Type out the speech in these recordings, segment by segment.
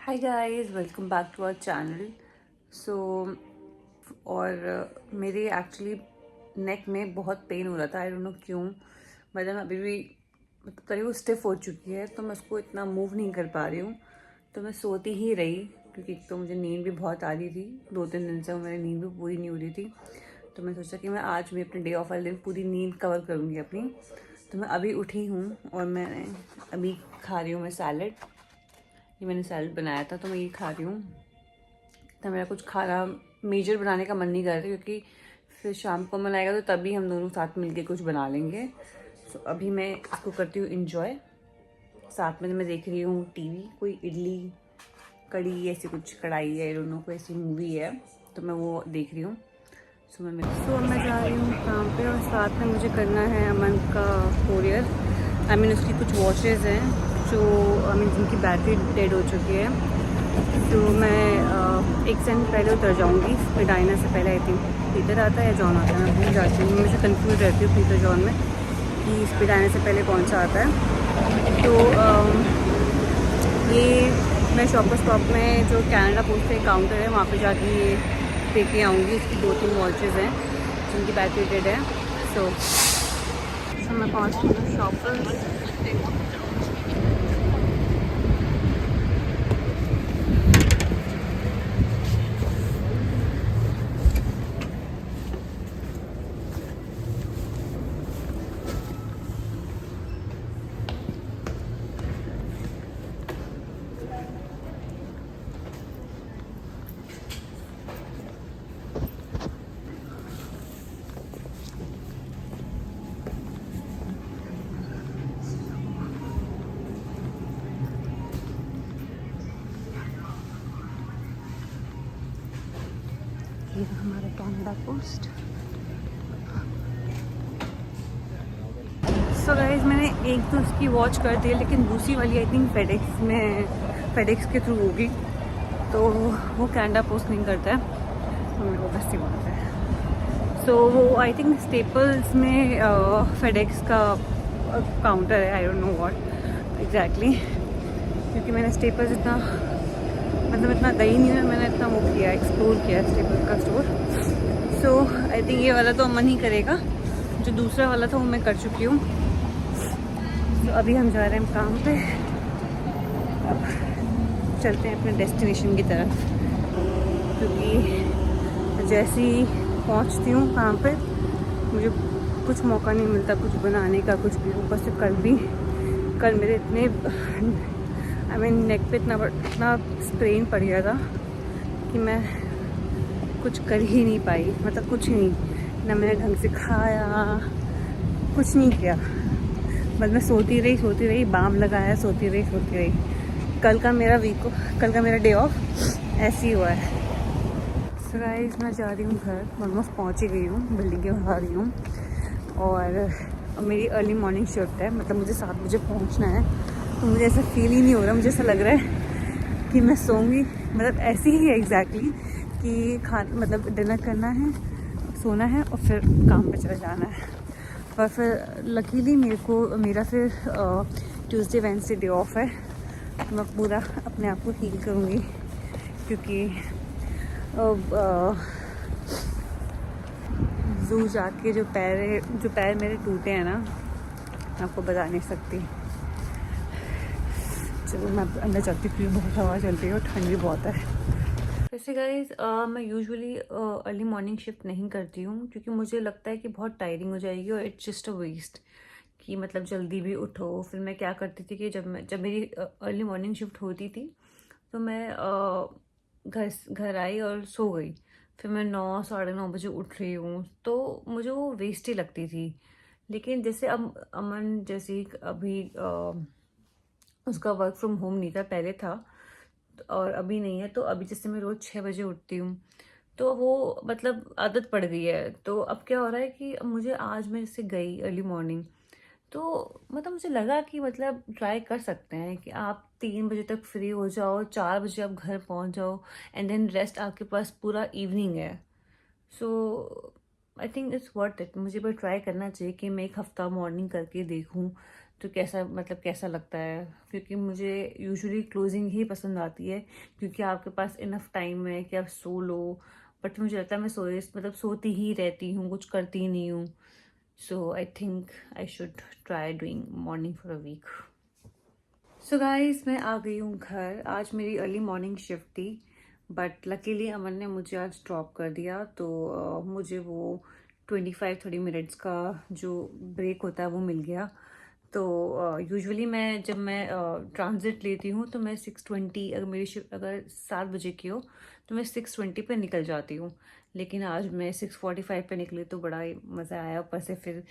Hi guys, welcome back to our channel. So मेरे actually नेक में बहुत पेन हो रहा था। आई डोंट नो क्यों। मतलब अभी भी मतलब करीब वो स्टिफ हो चुकी है, तो मैं उसको इतना मूव नहीं कर पा रही हूँ। तो मैं सोती ही रही, क्योंकि एक तो मुझे नींद भी बहुत आ रही थी। 2-3 दिन से मेरी नींद भी पूरी नहीं हो रही थी। तो मैं सोचा कि मैं आज भी अपने डे ऑफ वाले दिन पूरी नींद कवर करूँगी अपनी। तो मैं अभी उठी हूँ और मैंने अभी खा रही हूँ मैं सैलड। ये मैंने सैलड बनाया था, तो मैं ये खा रही हूँ। तो मेरा कुछ खाना मेजर बनाने का मन नहीं कर रहा, क्योंकि फिर शाम को मन आएगा तो तभी हम दोनों साथ मिलके कुछ बना लेंगे। सो अभी मैं इसको करती हूँ इंजॉय। साथ में मैं देख रही हूँ टीवी, कोई इडली कड़ी ऐसी कुछ कढ़ाई है, दोनों कोई ऐसी मूवी है, तो मैं वो देख रही हूँ। सो मैं जा रही हूँ काम पे, और साथ में मुझे करना है अमन का कोरियर। उसकी कुछ वॉचेज़ हैं जो जिनकी बैटरी डेड हो चुकी है। तो मैं एक सेकंड पहले उतर जाऊँगी। स्पीडाइना से पहले आई थिंक पीटर आता है या जॉन आता है, मैं भूल जाती हूँ। मैं मुझे कंफ्यूज रहती हूँ पीटर जॉन में कि स्पीडाइना से पहले कौन सा आता है। तो ये मैं शॉपर स्टॉप में जो कनाडा पोस्ट का काउंटर है वहाँ पे जाके ये दे के आऊँगी। इसकी 2-3 वॉचेज़ हैं जिनकी बैटरी डेड है। सो मैं पहुँच रही हूँ शॉपर। ये हमारा कनाडा पोस्ट। सो गाइस, मैंने एक तो उसकी वॉच कर दी, लेकिन दूसरी वाली आई थिंक फेडेक्स के थ्रू होगी, तो वो कनाडा पोस्ट नहीं करता है, तो मेरे को बस ही बात है। सो वो आई थिंक स्टेपल्स में फेडेक्स का काउंटर है। I don't know what exactly, क्योंकि मैंने स्टेपल्स इतना गई नहीं है। मैंने इतना वो किया, एक्सप्लोर किया स्टेपल्स का स्टोर। सो आई थिंक ये वाला तो अमन ही करेगा, जो दूसरा वाला था वो मैं कर चुकी हूँ। तो अभी हम जा रहे हैं काम पे। अब चलते हैं अपने डेस्टिनेशन की तरफ, क्योंकि जैसे ही पहुंचती हूँ काम पे मुझे कुछ मौका नहीं मिलता कुछ बनाने का, कुछ भी। ऊपर से कल मेरे इतने नेक पे इतना स्ट्रेन पड़ गया था कि मैं कुछ कर ही नहीं पाई। मतलब कुछ नहीं, ना मैंने ढंग से खाया, कुछ नहीं किया। बस मैं सोती रही, बाम लगाया, सोती रही। कल का मेरा डे ऑफ ऐसे ही हुआ है। सो गाइस, मैं जा रही हूँ घर, ऑलमोस्ट पहुँच ही गई हूँ, बिल्डिंग के बाहर रही हूँ। और मेरी अर्ली मॉर्निंग शिफ्ट है, मतलब मुझे 7 बजे पहुँचना है। तो मुझे ऐसा फील ही नहीं हो रहा, मुझे ऐसा लग रहा है कि मैं सोऊंगी। मतलब ऐसी ही है एग्जैक्टली कि मतलब डिनर करना है, सोना है और फिर काम पे चले जाना है। और फिर लकीली मेरा फिर ट्यूसडे वेडनेसडे डे ऑफ है। तो मैं पूरा अपने आप को हील करूँगी, क्योंकि ज़ू जाके जो पैर मेरे टूटे हैं ना, मैं आपको बता नहीं सकती। चलो मैं अंदर चलती हूँ, बहुत हवा चल रही है और ठंड भी बहुत है। वैसे गाइज, मैं यूजुअली अर्ली मॉर्निंग शिफ्ट नहीं करती हूँ, क्योंकि मुझे लगता है कि बहुत टायरिंग हो जाएगी और इट्स जस्ट अ वेस्ट कि मतलब जल्दी भी उठो। फिर मैं क्या करती थी कि जब मेरी अर्ली मॉर्निंग शिफ्ट होती थी, तो मैं घर आई और सो गई। फिर मैं 9-9:30 बजे उठ रही हूँ, तो मुझे वो वेस्ट ही लगती थी। लेकिन जैसे अब अमन जैसे अभी उसका वर्क फ्रॉम होम नहीं था, पहले था और अभी नहीं है। तो अभी जैसे मैं रोज़ 6 बजे उठती हूँ, तो वो मतलब आदत पड़ गई है। तो अब क्या हो रहा है कि मुझे आज मैं जैसे गई अर्ली मॉर्निंग, तो मतलब मुझे लगा कि मतलब ट्राई कर सकते हैं कि आप 3 बजे तक फ्री हो जाओ, 4 बजे आप घर पहुंच जाओ, एंड देन रेस्ट आपके पास पूरा इवनिंग है। So I think it's worth it. मुझे पर ट्राई करना चाहिए कि मैं एक हफ्ता मॉर्निंग करके देखूं, तो कैसा मतलब कैसा लगता है, क्योंकि मुझे यूजुअली क्लोजिंग ही पसंद आती है क्योंकि आपके पास इनफ टाइम है कि आप सो लो। बट मुझे लगता है मैं सोती ही रहती हूँ, कुछ करती ही नहीं हूँ। So I think I should try doing morning for a week. So guys, मैं आ गई हूँ घर। आज मेरी अर्ली मॉर्निंग शिफ्ट थी, बट लकीली अमन ने मुझे आज ड्रॉप कर दिया। तो मुझे वो 25-30 मिनट्स का जो ब्रेक होता है वो मिल गया। तो यूजुअली जब मैं ट्रांजिट लेती हूँ तो मैं 6:20, अगर मेरी शिफ्ट अगर 7 बजे की हो तो मैं 6:20 पे निकल जाती हूँ। लेकिन आज मैं 6:45 पे निकली तो बड़ा ही मज़ा आया। ऊपर से फिर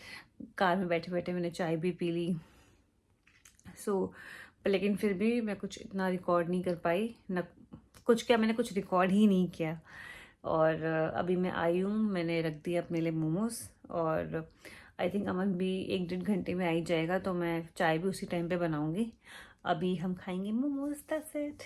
कार में बैठे बैठे मैंने चाय भी पी ली। लेकिन फिर भी मैं कुछ इतना रिकॉर्ड नहीं कर पाई, न कुछ क्या, मैंने कुछ रिकॉर्ड ही नहीं किया। और अभी मैं आई हूँ, मैंने रख दिया अपने लिए मोमोज। और आई थिंक अमन भी 1-1.5 घंटे में आ ही जाएगा, तो मैं चाय भी उसी टाइम पे बनाऊंगी। अभी हम खाएंगे मोमोज, दैट्स इट।